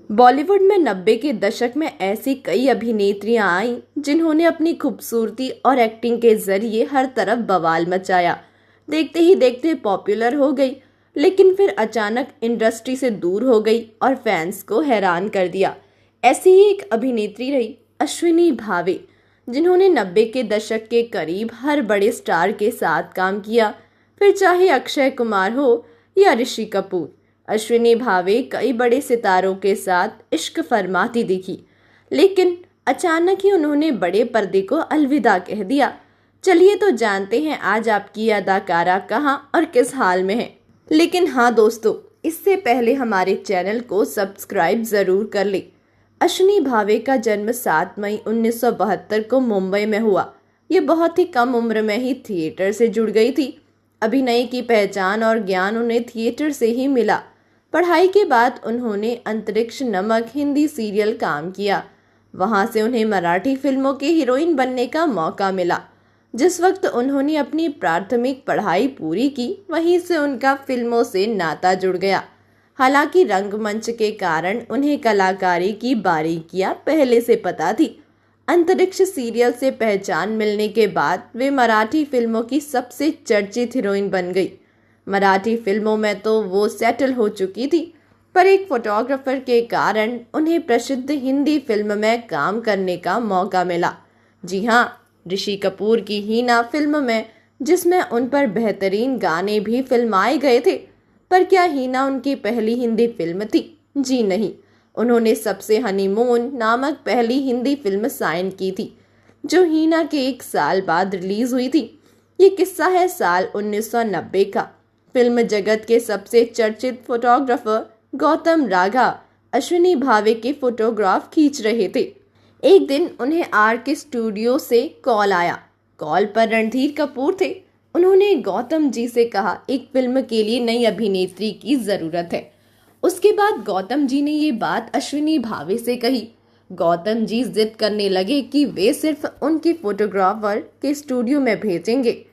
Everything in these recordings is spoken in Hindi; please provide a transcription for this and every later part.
बॉलीवुड में 90 के दशक में ऐसी कई अभिनेत्रियां आईं जिन्होंने अपनी खूबसूरती और एक्टिंग के जरिए हर तरफ बवाल मचाया। देखते ही देखते पॉपुलर हो गई, लेकिन फिर अचानक इंडस्ट्री से दूर हो गई और फैंस को हैरान कर दिया। ऐसी ही एक अभिनेत्री रही अश्विनी भावे, जिन्होंने 90 के दशक के करीब हर बड़े स्टार के साथ काम किया, फिर चाहे अक्षय कुमार हो या ऋषि कपूर। अश्विनी भावे कई बड़े सितारों के साथ इश्क फरमाती दिखी, लेकिन अचानक ही उन्होंने बड़े पर्दे को अलविदा कह दिया। चलिए तो जानते हैं आज आपकी अदाकारा कहाँ और किस हाल में है। लेकिन हाँ दोस्तों, इससे पहले हमारे चैनल को सब्सक्राइब जरूर कर ले। अश्विनी भावे का जन्म 7 मई 1972 को मुंबई में हुआ। ये बहुत ही कम उम्र में ही थिएटर से जुड़ गई थी। अभिनय की पहचान और ज्ञान उन्हें थिएटर से ही मिला। पढ़ाई के बाद उन्होंने अंतरिक्ष नमक हिंदी सीरियल काम किया। वहां से उन्हें मराठी फिल्मों की हीरोइन बनने का मौका मिला। जिस वक्त उन्होंने अपनी प्राथमिक पढ़ाई पूरी की, वहीं से उनका फिल्मों से नाता जुड़ गया। हालांकि रंगमंच के कारण उन्हें कलाकारी की बारीकियां पहले से पता थी। अंतरिक्ष सीरियल से पहचान मिलने के बाद वे मराठी फिल्मों की सबसे चर्चित हीरोइन बन गई। मराठी फिल्मों में तो वो सेटल हो चुकी थी, पर एक फोटोग्राफर के कारण उन्हें प्रसिद्ध हिंदी फिल्म में काम करने का मौका मिला। जी हाँ, ऋषि कपूर की हीना फिल्म में, जिसमें उन पर बेहतरीन गाने भी फिल्माए गए थे। पर क्या हीना उनकी पहली हिंदी फिल्म थी? जी नहीं, उन्होंने सबसे हनीमून नामक पहली हिंदी फिल्म साइन की थी, जो हीना के 1 साल बाद रिलीज हुई थी। ये किस्सा है साल 1990 का। फिल्म जगत के सबसे चर्चित फोटोग्राफर गौतम राघा अश्विनी भावे के फोटोग्राफ खींच रहे थे। एक दिन उन्हें आर के स्टूडियो से कॉल आया। कॉल पर रणधीर कपूर थे। उन्होंने गौतम जी से कहा, एक फिल्म के लिए नई अभिनेत्री की जरूरत है। उसके बाद गौतम जी ने ये बात अश्विनी भावे से कही। गौतम जी जिद करने लगे कि वे सिर्फ उनके फोटोग्राफर के स्टूडियो में भेजेंगे,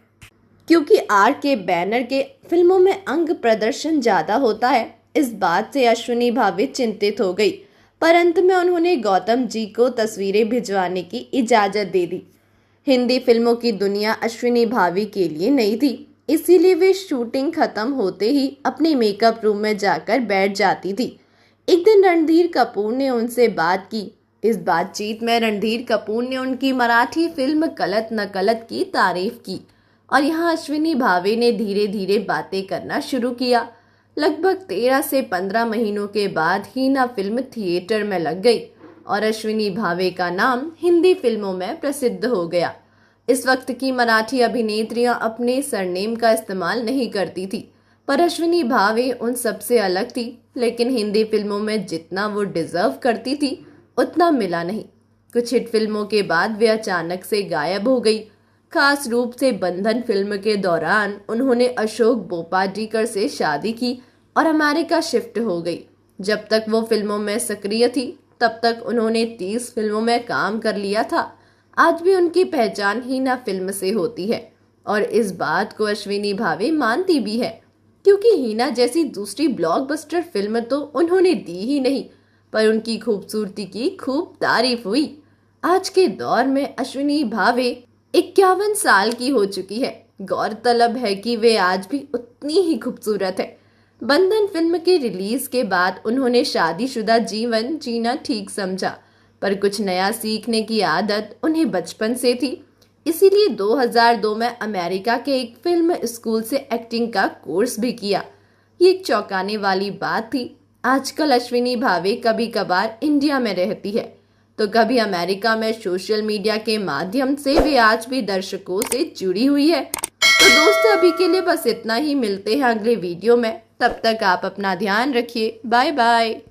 क्योंकि आर के बैनर के फिल्मों में अंग प्रदर्शन ज्यादा होता है। इस बात से अश्विनी भावे चिंतित हो गई, पर अंत में उन्होंने गौतम जी को तस्वीरें भिजवाने की इजाजत दे दी। हिंदी फिल्मों की दुनिया अश्विनी भावे के लिए नई थी, इसीलिए वे शूटिंग खत्म होते ही अपने मेकअप रूम में जाकर बैठ जाती थी। एक दिन रणधीर कपूर ने उनसे बात की। इस बातचीत में रणधीर कपूर ने उनकी मराठी फिल्म कलत न कलत की तारीफ की, और यहाँ अश्विनी भावे ने धीरे धीरे बातें करना शुरू किया। लगभग 13 से 15 महीनों के बाद हीना फिल्म थिएटर में लग गई और अश्विनी भावे का नाम हिंदी फिल्मों में प्रसिद्ध हो गया। इस वक्त की मराठी अभिनेत्रियां अपने सरनेम का इस्तेमाल नहीं करती थी, पर अश्विनी भावे उन सबसे अलग थी। लेकिन हिंदी फिल्मों में जितना वो डिजर्व करती थी, उतना मिला नहीं। कुछ हिट फिल्मों के बाद वे अचानक से गायब हो गई। खास रूप से बंधन फिल्म के दौरान उन्होंने अशोक बोपाडीकर से शादी की और अमेरिका शिफ्ट हो गई। जब तक वो फिल्मों में सक्रिय थी, तब तक उन्होंने 30 फिल्मों में काम कर लिया था। आज भी उनकी पहचान हीना फिल्म से होती है, और इस बात को अश्विनी भावे मानती भी है, क्योंकि हीना जैसी दूसरी ब्लॉकबस्टर फिल्म तो उन्होंने दी ही नहीं, पर उनकी खूबसूरती की खूब तारीफ हुई। आज के दौर में अश्विनी भावे 51 साल की हो चुकी है। गौरतलब है कि वे आज भी उतनी ही खूबसूरत है। बंधन फिल्म के रिलीज के बाद उन्होंने शादीशुदा जीवन जीना ठीक समझा, पर कुछ नया सीखने की आदत उन्हें बचपन से थी। इसीलिए 2002 में अमेरिका के एक फिल्म स्कूल से एक्टिंग का कोर्स भी किया। ये एक चौंकाने वाली बात थी। आजकल अश्विनी भावे कभी कभार इंडिया में रहती है, तो कभी अमेरिका में। सोशल मीडिया के माध्यम से वे आज भी दर्शकों से जुड़ी हुई है। तो दोस्तों, अभी के लिए बस इतना ही। मिलते हैं अगले वीडियो में। तब तक आप अपना ध्यान रखिए। Bye bye.